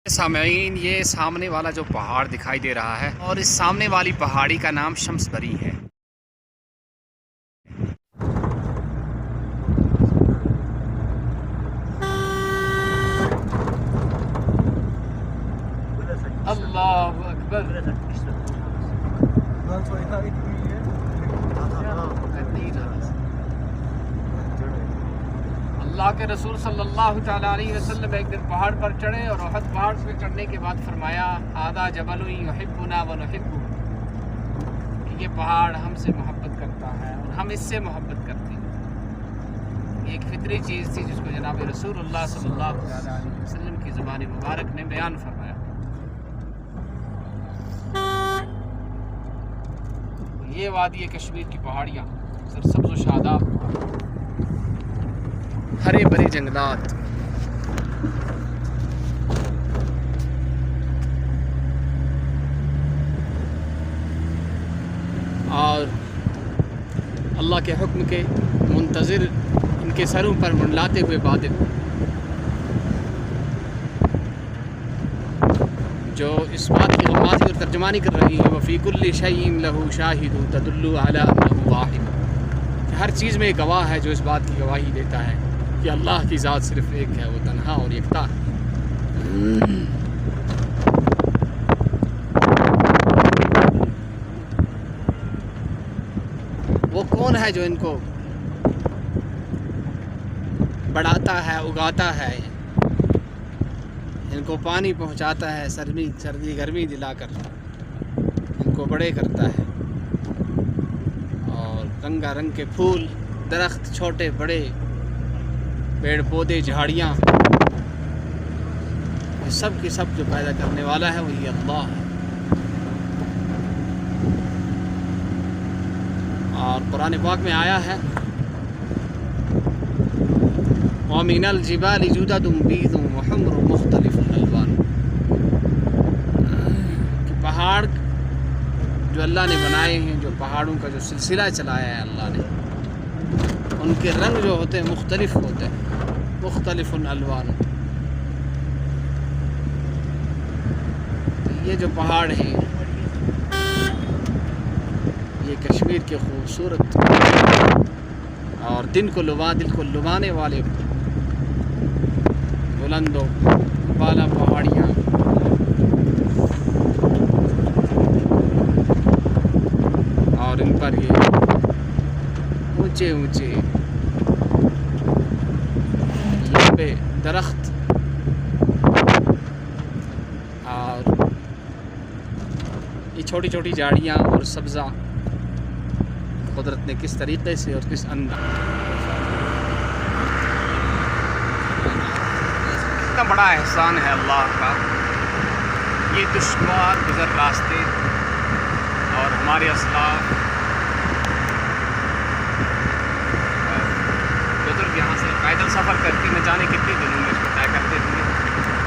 سامعین، یہ سامنے والا جو پہاڑ دکھائی دے رہا ہے اور اس سامنے والی پہاڑی کا نام شمس بری ہے۔ اللہ اکبر۔ اللہ کے رسول صلی اللہ تعالیٰ علیہ وسلم ایک دن پہاڑ پر چڑھے اور احد پہاڑ سے چڑھنے کے بعد فرمایا ھذا جبل یحبنا ونحبہ، یہ پہاڑ ہم سے محبت کرتا ہے اور ہم اس سے محبت کرتے ہیں۔ یہ ایک فطری چیز تھی جس کو جناب رسول اللہ صلی اللہ تعالیٰ علیہ وسلم کی زبان مبارک نے بیان فرمایا۔ یہ وادی کشمیر کی پہاڑیاں سرسبز و شاداب، ہرے بھرے جنگلات، اور اللہ کے حکم کے منتظر ان کے سروں پر منڈلاتے ہوئے بادل، جو اس بات کی غمازی اور ترجمانی کر رہی ہے وفی کل شیء لہ شاہد تدل علی انہ واحد، کہ ہر چیز میں ایک گواہ ہے جو اس بات کی گواہی دیتا ہے کہ اللہ کی ذات صرف ایک ہے، وہ تنہا اور یکتا ہے۔ وہ کون ہے جو ان کو بڑھاتا ہے، اگاتا ہے، ان کو پانی پہنچاتا ہے، سردی گرمی دلا کر ان کو بڑے کرتا ہے، اور رنگا رنگ کے پھول، درخت، چھوٹے بڑے، پیڑ پودے، جھاڑیاں، یہ سب کے سب جو پیدا کرنے والا ہے وہی اللہ ہے۔ اور قرآن پاک میں آیا ہے وَمِنَ الْجِبَالِ جُدَدٌ بِيضٌ وَحُمْرٌ مُخْتَلِفٌ أَلْوَانُهُ، کہ پہاڑ جو اللہ نے بنائے ہیں، جو پہاڑوں کا جو سلسلہ چلایا ہے اللہ نے، ان کے رنگ جو ہوتے ہیں مختلف ہوتے ہیں، مختلف الوان۔ یہ جو پہاڑ ہیں یہ کشمیر کے خوبصورت اور دل کو لبانے والے بلند و بالا پہاڑیاں، اور ان پر یہ اونچے اونچے لمبے درخت، اور یہ چھوٹی چھوٹی جھاڑیاں اور سبزہ قدرت نے کس طریقے سے اور کس کتنا بڑا احسان ہے اللہ کا۔ یہ دشوار گزر راستے اور ہمارے اسلاف بزرگ یہاں سے پیدل سفر کر کے نہ جانے کتنے دنوں میں اس کو طے کرتے ہوئے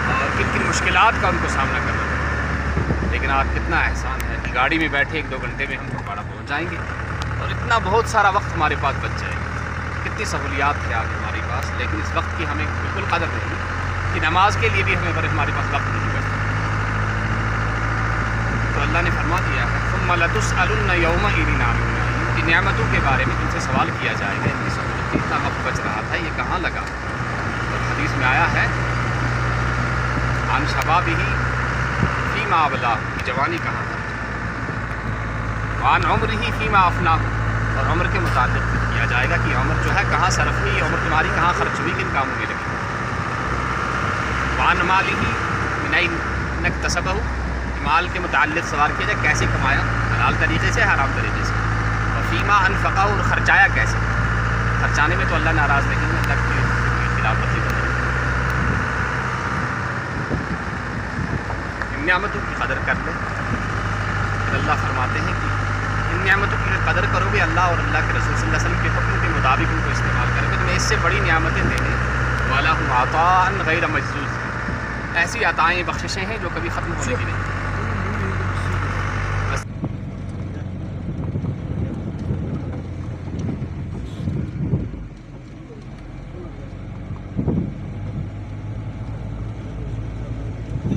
اور کن کن مشکلات کا ان کو سامنا کرنا پڑتا ہے، لیکن آج کتنا احسان ہے کہ گاڑی میں بیٹھے 1-2 گھنٹے میں ہم پھگواڑہ پہنچ جائیں گے اور اتنا بہت سارا وقت ہمارے پاس بچ جائے گا۔ کتنی سہولیات ہے آج ہمارے پاس، لیکن اس وقت کی ہمیں بالکل قدر نہیں کہ نماز کے لیے بھی ہمارے پاس وقت نہیں بچتا۔ تو اللہ نے فرما دیا ہے ثم لتسألن یومئذ عن النعیم، کہ نعمتوں کے بارے میں تم سے سوال کیا جائے گا، ان کی سہولت کی اتنا وقت بچ رہا تھا، یہ کہاں لگا؟ اور حدیث میں آیا ہے عن شبابہ فیما ابلاہ، جوانی کہاں تھا، وعن عمرہ فیما افناہ، اور عمر کے متعلق کیا جائے گا کہ عمر جو ہے کہاں صرف ہوئی، عمر تمہاری کہاں خرچ ہوئی، کن کاموں میں لگی۔ وعن مالہ من این اکتسبہ، مال کے متعلق سوال کیا جائے کیسے کمایا، حلال طریقے سے، حرام طریقے سے۔ اور فیما انفقہ، اور خرچایا کیسے، خرچانے میں تو اللہ ناراض نہیں ہے، اللہ کی خلاف ورزی کرنا۔ ان نعمتوں کی قدر کر لے، پھر اللہ فرماتے ہیں کہ ان نعمتوں کی قدر کرو گے اللہ اور اللہ کے رسول صلی اللہ علیہ وسلم کے حکم کے مطابق ان کو استعمال کرو گے تو میں اس سے بڑی نعمتیں دینے والا ہوں، عطاء غیر مجزوز، ایسی عطائیں بخششیں ہیں جو کبھی ختم ہونے کی نہیں۔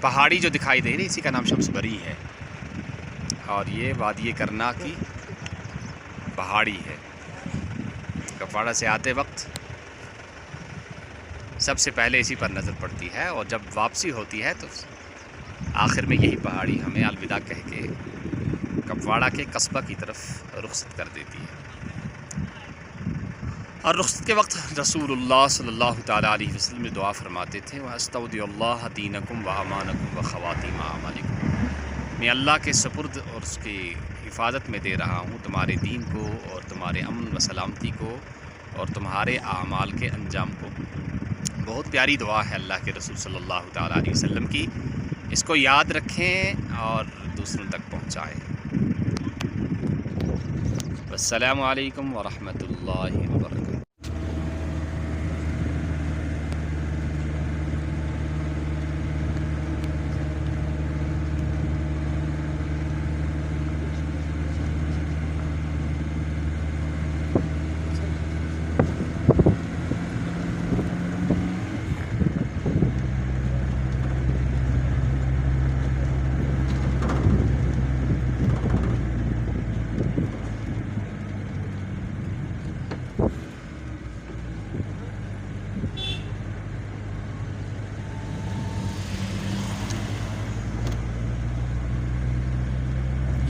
پہاڑی جو دکھائی دے رہی اسی کا نام شمس بری ہے، اور یہ وادی کرنا کی پہاڑی ہے۔ کپواڑہ سے آتے وقت سب سے پہلے اسی پر نظر پڑتی ہے، اور جب واپسی ہوتی ہے تو آخر میں یہی پہاڑی ہمیں الوداع کہہ کے کپواڑہ کے قصبہ کی طرف رخصت کر دیتی ہے۔ اور رخصت کے وقت رسول اللہ صلی اللہ تعالیٰ علیہ وسلم دعا فرماتے تھے، وَأَسْتَوْدِعُ اللَّهَ دِينَكُمْ وَأَمَانَكُمْ وَخَوَاتِيمَ أَعْمَالِكُمْ، میں اللہ کے سپرد اور اس کی حفاظت میں دے رہا ہوں تمہارے دین کو اور تمہارے امن و سلامتی کو اور تمہارے اعمال کے انجام کو۔ بہت پیاری دعا ہے اللہ کے رسول صلی اللہ تعالیٰ علیہ وسلم کی، اس کو یاد رکھیں اور دوسروں تک پہنچائیں۔ السلام علیکم ورحمۃ اللہ وبرکاتہ۔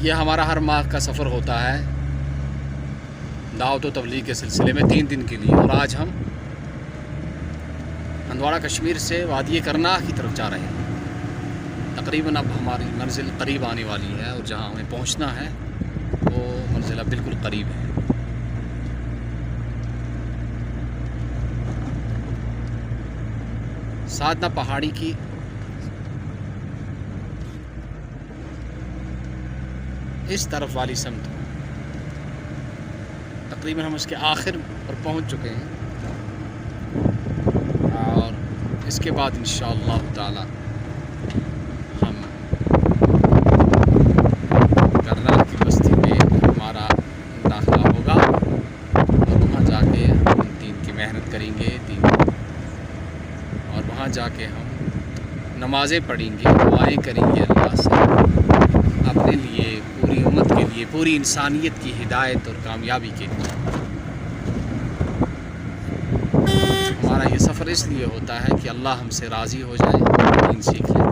یہ ہمارا ہر ماہ کا سفر ہوتا ہے دعوت و تبلیغ کے سلسلے میں 3 دن کے لیے، اور آج ہم ہندواڑہ کشمیر سے وادی کرنا کی طرف جا رہے ہیں۔ تقریباً اب ہماری منزل قریب آنے والی ہے، اور جہاں ہمیں پہنچنا ہے وہ منزل اب بالکل قریب ہے۔ سادنا پہاڑی کی اس طرف والی سمت، تقریباً ہم اس کے آخر پر پہنچ چکے ہیں، اور اس کے بعد انشاءاللہ تعالی ہم کرنا کی بستی میں ہمارا داخلہ ہوگا، اور وہاں جا کے ہم دین کی محنت کریں گے، اور وہاں جا کے ہم نمازیں پڑھیں گے، دعائیں کریں گے اللہ سے اپنے لیے، پوری امت کے لیے، پوری انسانیت کی ہدایت اور کامیابی کے لیے۔ ہمارا یہ سفر اس لیے ہوتا ہے کہ اللہ ہم سے راضی ہو جائے، دین سیکھ لیں،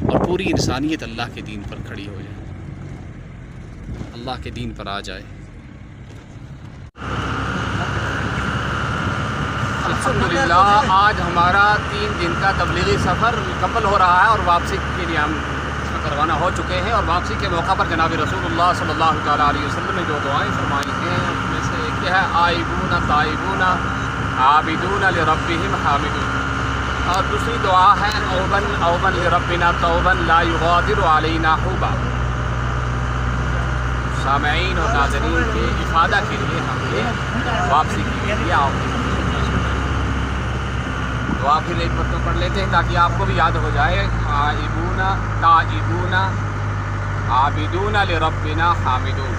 اور پوری انسانیت اللہ کے دین پر کھڑی ہو جائے، اللہ کے دین پر آ جائے۔ الحمدللہ آج ہمارا 3 دن کا تبلیغی سفر مکمل ہو رہا ہے، اور واپسی کے لیے ہم روانہ ہو چکے ہیں، اور واپسی کے موقع پر جناب رسول اللہ صلی اللہ تعالیٰ علیہ وسلم نے جو دعائیں فرمائی ہیں اس میں سے ایک ہے آئبون تائبون عابدون لربہم حامدون، اور دوسری دعا ہے اوبن لربنا توبن لا یغادر علینا حوبا۔ سامعین اور ناظرین کے افادہ کے لیے ہم نے واپسی کے لیے دعا پھر ایک مرتبہ پڑھ لیتے ہیں تاکہ آپ کو بھی یاد ہو جائے۔ آئبون تائبون عابدون لربنا حامدون،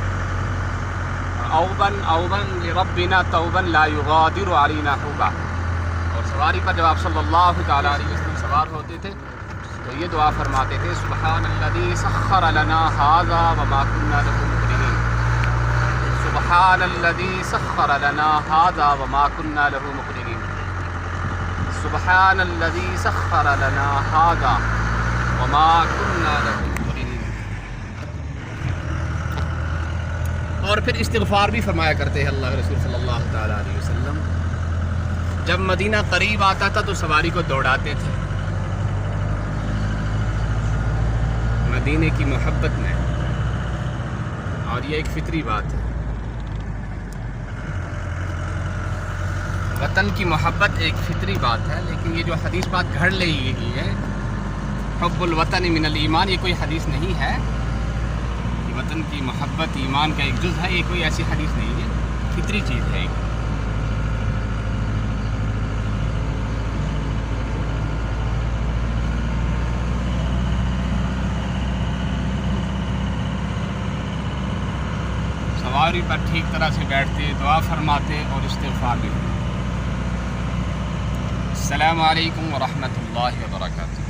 اوبن لربنا توبن لا یغادر علینا حوبا۔ اور سواری پر جب آپ صلی اللہ تعالیٰ علیہ وسلم سوار ہوتے تھے تو یہ دعا فرماتے تھے، سبحان الذی سخر لنا ھذا وما كنا له مقرنین، سبحان الذی سخر لنا ھذا وما كنا له مقرنین، سبحان الذی سخر لنا ھذا وما كنا له مقرنین۔ اور پھر استغفار بھی فرمایا کرتے ہیں اللہ کے رسول صلی اللہ تعالیٰ علیہ وسلم۔ جب مدینہ قریب آتا تھا تو سواری کو دوڑاتے تھے مدینے کی محبت میں، اور یہ ایک فطری بات ہے۔ وطن کی محبت ایک فطری بات ہے، لیکن یہ جو حدیث بات گھڑ لی گئی ہے حب الوطن من الایمان، یہ کوئی حدیث نہیں ہے کہ وطن کی محبت ایمان کا ایک جز ہے، یہ کوئی ایسی حدیث نہیں ہے، فطری چیز ہے ایک۔ سواری پر ٹھیک طرح سے بیٹھتے، دعا فرماتے اور استغفار بھی۔ السلام علیکم ورحمۃ اللہ وبرکاتہ۔